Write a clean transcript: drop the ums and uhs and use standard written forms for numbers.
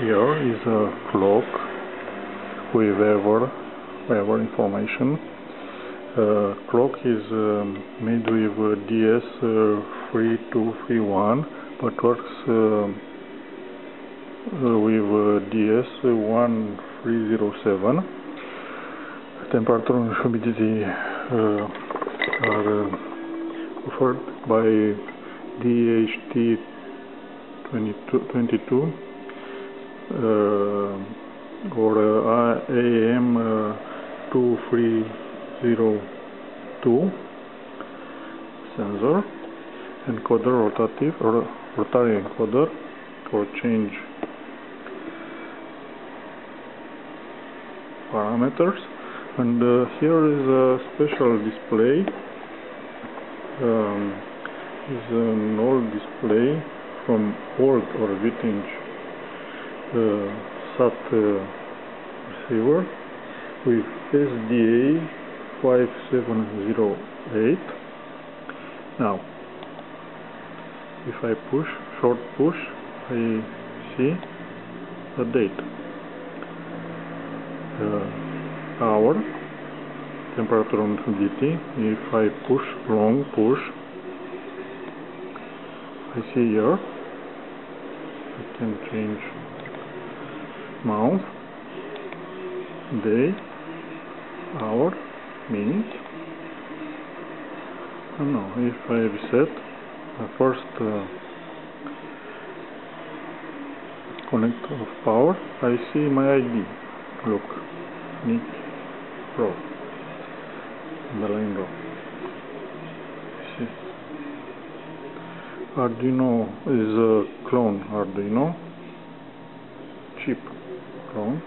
Here is a clock with weather information. Clock is made with DS3231, but works with DS1307. Temperature and humidity are offered by DHT22 or AM2302 sensor, encoder, rotary encoder for change parameters, and here is a special display. Is an old display from old or vintage SAT receiver with SDA 5708. Now, if I short push, I see the date, hour, temperature and humidity. If I long push, I see here. I can change month, day, hour, minute. And now, if I reset the first connect of power, I see my ID. Look, Nick Pro, the line row. See, Arduino is a clone Arduino, cheap clone.